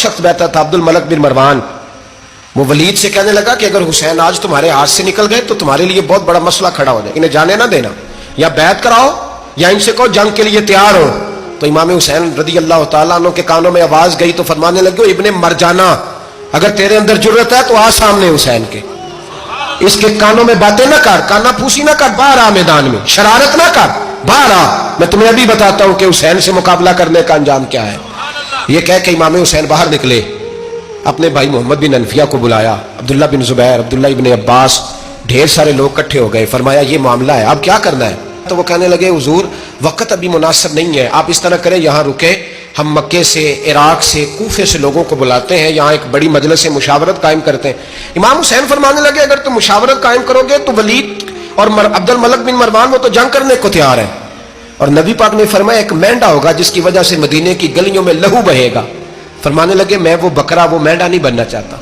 शख्स बैठा था, अब्दुल मलक बिन मरवान। वो वलीद से कहने लगा कि अगर हुसैन आज तुम्हारे हाथ से निकल गए तो तुम्हारे लिए बहुत बड़ा मसला खड़ा हो जाए, इन्हें जाने ना देना, या बैत कराओ या इनसे कहो जंग के लिए तैयार हो। तो इमाम हुसैन रदी अल्लाह तआला अन्हु के कानों में आवाज गई तो फरमाने लगे, इब्ने मरजाना, अगर तेरे अंदर जुर्रत है तो आ सामने हुसैन के, इसके कानों में बातें ना कर, काना फूसी ना कर, बाहर आ मैदान में, शरारत ना कर, बाहर आ, मैं तुम्हें अभी बताता हूं कि हुसैन से मुकाबला करने का अंजाम क्या है। ये कह के इमाम हुसैन बाहर निकले, अपने भाई मोहम्मद बिन अनफिया को बुलाया, अब्दुल्ला बिन जुबैर, अब्दुल्ला इब्ने अब्बास, ढेर सारे लोग इकट्ठे हो गए। फरमाया ये मामला है, अब क्या करना है? तो वो कहने लगे, हुजूर वक्त अभी मुनासिब नहीं है, आप इस तरह करें, यहाँ रुके, हम मक्के से, इराक से, कूफे से लोगों को बुलाते हैं, यहाँ एक बड़ी मजलिस से मुशावरत कायम करते हैं। इमाम हुसैन फरमाने लगे, अगर तुम मुशावरत कायम करोगे तो वलीद और अब्दुल मलक बिन मरवान वो तो जंग करने को तैयार है, और नबी पाक ने फरमाया एक मेंढा होगा जिसकी वजह से मदीने की गलियों में लहू बहेगा। फरमाने लगे, मैं वो बकरा, वो मेंढा नहीं बनना चाहता।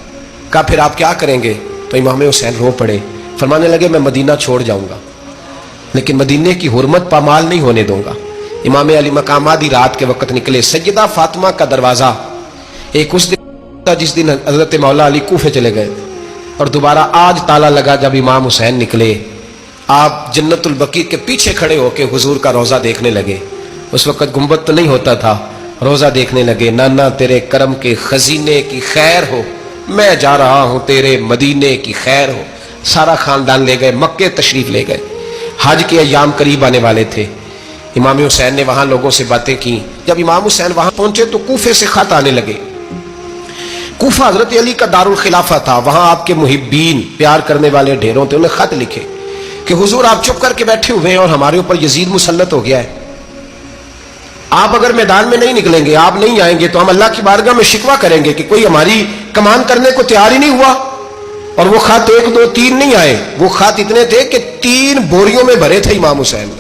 कहा फिर आप क्या करेंगे? तो इमाम हुसैन रो पड़े, फरमाने लगे मैं मदीना छोड़ जाऊंगा, लेकिन मदीने की हुर्मत पामाल नहीं होने दूंगा। इमाम अली मकाम आधी रात के वक्त निकले। सैयदा फातिमा का दरवाजा एक उस दिन था जिस दिन हजरत मौला अली कूफे चले गए, और दोबारा आज ताला लगा जब इमाम हुसैन निकले। आप जन्नतुल बकी के पीछे खड़े होकर हुजूर का रोजा देखने लगे। उस वक्त गुंबद तो नहीं होता था, रोजा देखने लगे। नाना तेरे करम के खजीने की खैर हो, मैं जा रहा हूं तेरे मदीने की खैर हो। सारा खानदान ले गए, मक्के तशरीफ ले गए। हज के अय्याम करीब आने वाले थे। इमाम हुसैन ने वहां लोगों से बातें की। जब इमाम हुसैन वहां पहुंचे तो कूफे से खत आने लगे। कूफा हजरत अली का दारुल खिलाफा था, वहां आपके मुहिब्बीन, प्यार करने वाले ढेरों थे। उन्हें खत लिखे कि हुजूर आप चुप करके बैठे हुए हैं और हमारे ऊपर यजीद मुसल्लत हो गया है, आप अगर मैदान में नहीं निकलेंगे, आप नहीं आएंगे तो हम अल्लाह की बारगाह में शिकवा करेंगे कि कोई हमारी कमान करने को तैयार ही नहीं हुआ। और वो खत 1 2 3 नहीं आए, वो खत इतने थे कि 3 बोरियों में भरे थे इमाम हुसैन,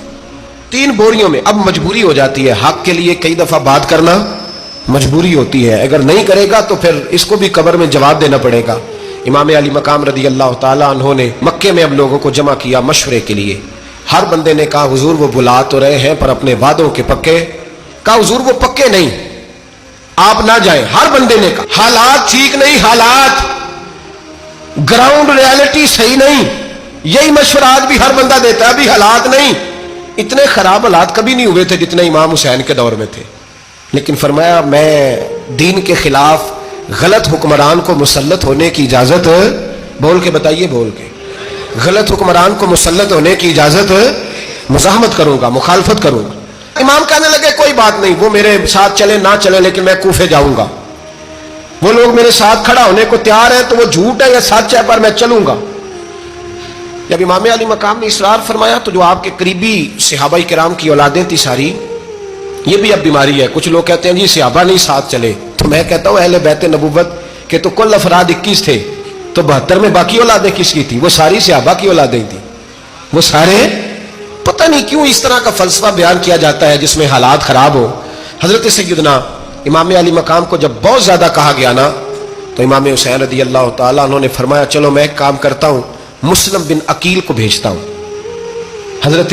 3 बोरियों में। अब मजबूरी हो जाती है, हक के लिए कई दफा बात करना मजबूरी होती है, अगर नहीं करेगा तो फिर इसको भी कब्र में जवाब देना पड़ेगा। इमाम अली मकाम रदी अल्लाह ताला अन्हु ने मक्के में अब लोगों को जमा किया मशवरे के लिए। हर बंदे ने कहा हुजूर वो बुला तो रहे हैं पर अपने वादों के पक्के। कहा हुजूर वो पक्के नहीं, आप ना जाएं। हर बंदे ने कहा हालात ठीक नहीं, हालात ग्राउंड रियलिटी सही नहीं। यही मशवरा आज भी हर बंदा देता है, अभी हालात नहीं। इतने खराब हालात कभी नहीं हुए थे जितने इमाम हुसैन के दौर में थे। लेकिन फरमाया मैं दीन के खिलाफ गलत हुक्मरान को मुसल्लत होने की इजाजत, बोल के बताइए, बोल के, गलत हुक्मरान को मुसल्लत होने की इजाजत मुजाहमत करूंगा, मुखालफत करूंगा। इमाम कहने लगे कोई बात नहीं, वो मेरे साथ चले ना चले लेकिन मैं कूफे जाऊंगा। वो लोग मेरे साथ खड़ा होने को तैयार है तो वो झूठ है या सच है, पर मैं चलूंगा। जब इमाम अली मकाम ने इसरार फरमाया तो जो आपके करीबी सहाबा किराम की औलादें थी सारी, ये भी अब बीमारी है। कुछ लोग कहते हैं जी सहाबा नहीं साथ चले, तो मैं कहता हूं अहले बैत नबुव्वत के तो कुल अफराद 21 थे, तो 72 में बाकी औलादें किसकी थी? वो सारी सहाबा की औलादें थी। वो सारे, पता नहीं क्यों इस तरह का फलसफा बयान किया जाता है जिसमें हालात खराब हो। हजरत सैयदना इमाम अली मकाम को जब बहुत ज्यादा कहा गया ना, तो इमाम हुसैन रदी अल्लाह ताला उन्होंने फरमाया चलो मैं एक काम करता हूं, मुस्लिम बिन अकील को भेजता हूं। हजरत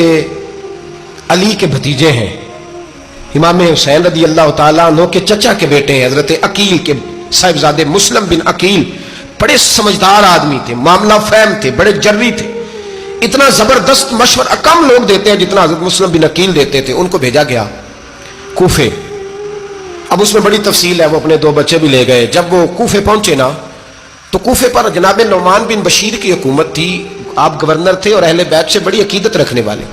अली के भतीजे हैं, इमाम हुसैन रदी अल्लाह ताला अन्हु के चचा के बेटे हैं, हजरत अकील के साहिबजादे मुस्लिम बिन अकील। बड़े समझदार आदमी थे, मामला फहम थे, बड़े जर्री थे। इतना जबरदस्त मशवरा कम लोग देते हैं जितना हजरत मुस्लिम बिन अकील देते थे। उनको भेजा गया कूफे। अब उसमें बड़ी तफसील है, वो अपने 2 बच्चे भी ले गए। जब वो कूफे पहुंचे ना, तो कूफे पर जनाब नौमान बिन बशीर की हुकूमत थी। आप गवर्नर थे और अहले बैत से बड़ी अकीदत रखने वाले,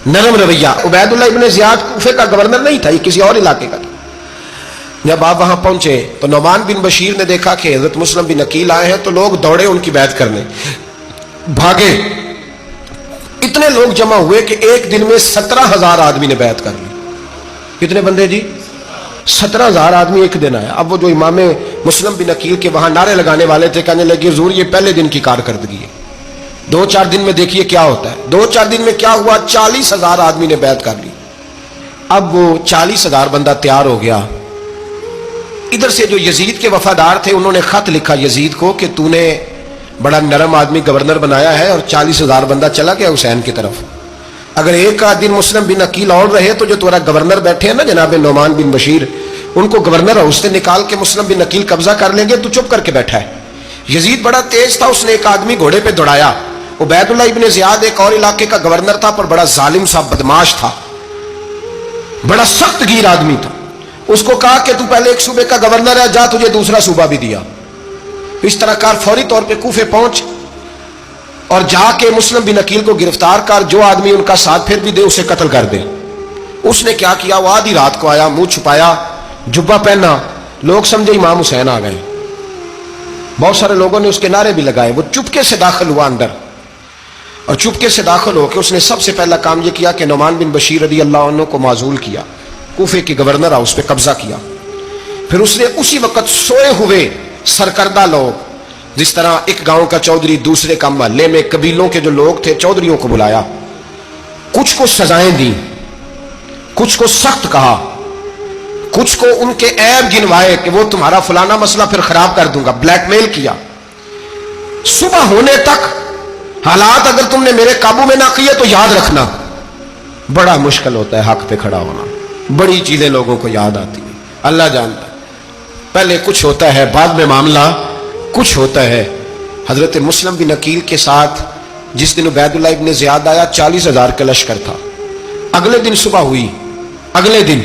नरम रवैया। उबैदुल्लाह इब्ने ज़ियाद कूफे का गवर्नर नहीं था, ये किसी और इलाके का था। जब आप वहां पहुंचे तो नौमान बिन बशीर ने देखा कि हजरत मुस्लिम बिन अकील आए हैं, तो लोग दौड़े उनकी बैत करने, भागे। इतने लोग जमा हुए कि एक दिन में 17,000 आदमी ने बैत कर ली। कितने बंदे जी? 17,000 आदमी एक दिन आया। अब वो जो इमाम मुस्लिम बिन अकील के वहां नारे लगाने वाले थे, कहने लगे हुजूर ये पहले दिन की कारकर्दगी है, 2-4 दिन में देखिए क्या होता है। 2-4 दिन में क्या हुआ? 40,000 आदमी ने बैत कर ली। अब वो 40,000 बंदा तैयार हो गया। इधर से जो यजीद के वफादार थे उन्होंने खत लिखा यजीद को कि तूने बड़ा नरम आदमी गवर्नर बनाया है और 40,000 बंदा चला गया हुसैन की तरफ। अगर एक आध दिन मुस्लिम बिन अकील और रहे तो जो तुम्हारा गवर्नर बैठे हैं ना जनाब नौमान बिन बशीर, ان کو گورنر ہاؤس سے نکال کے مسلم بن عقیل قبضہ کر لیں گے، تو چپ کر کے بیٹھا ہے۔ یزید بڑا تیز تھا، اس نے ایک آدمی گھوڑے پہ دوڑایا۔ عبید اللہ ابن زیاد ایک اور علاقے کا گورنر تھا، پر بڑا ظالم سا بدماش تھا، بڑا سخت گیر آدمی تھا۔ اس کو کہا کہ تو پہلے ایک صوبے کا گورنر ہے، جا تجھے دوسرا صوبہ بھی دیا۔ اس طرح کار فوری طور پہ کوفے پہنچ اور جا کے مسلم بن عقیل کو گرفتار کر، جو آدمی ان کا ساتھ پھر بھی دے اسے قتل کر دے۔ اس نے کیا کیا، وہ آدھی رات کو آیا، منہ چھپایا، جبہ پہنا، لوگ سمجھے امام حسین آ گئے۔ بہت سارے لوگوں نے اس کے نعرے بھی لگائے۔ وہ چپکے سے داخل ہوا اندر، اور چپکے سے داخل ہو کے اس نے سب سے پہلا کام یہ کیا کہ نعمان بن بشیر رضی اللہ عنہ کو معزول کیا، کوفے کے گورنر ہاؤس پہ قبضہ کیا۔ پھر اس نے اسی وقت سوئے ہوئے سرکردہ لوگ، جس طرح ایک گاؤں کا چودھری دوسرے کا محلے میں قبیلوں کے جو لوگ تھے چودھریوں کو بلایا، کچھ کو سزائیں دی، کچھ کو سخت کہا، کچھ کو ان کے عیب گنوائے کہ وہ تمہارا فلانا مسئلہ پھر خراب کر دوں گا، بلیک میل کیا۔ صبح ہونے تک حالات اگر تم نے میرے قابو میں نہ کیے تو یاد رکھنا بڑا مشکل ہوتا ہے حق پہ کھڑا ہونا، بڑی چیزیں لوگوں کو یاد آتی ہیں، اللہ جانتا ہے۔ پہلے کچھ ہوتا ہے، بعد میں معاملہ کچھ ہوتا ہے۔ حضرت مسلم بن عقیل کے ساتھ جس دن عبید اللہ ابن زیاد آیا 40,000 کا لشکر تھا۔ اگلے دن صبح ہوئی، اگلے دن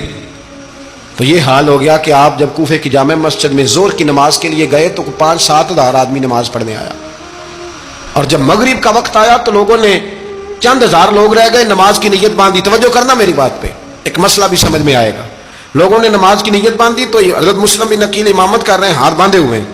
تو یہ حال ہو گیا کہ آپ جب کوفے کی جامع مسجد میں زور کی نماز کے لیے گئے تو 5-7 ہزار آدمی نماز پڑھنے آیا، اور جب مغرب کا وقت آیا تو لوگوں نے چند ہزار لوگ رہ گئے، نماز کی نیت باندھی۔ توجہ کرنا میری بات پہ، ایک مسئلہ بھی سمجھ میں آئے گا۔ لوگوں نے نماز کی نیت باندھی تو حضرت مسلم بن عقیل امامت کر رہے ہیں، ہاتھ باندھے ہوئے ہیں،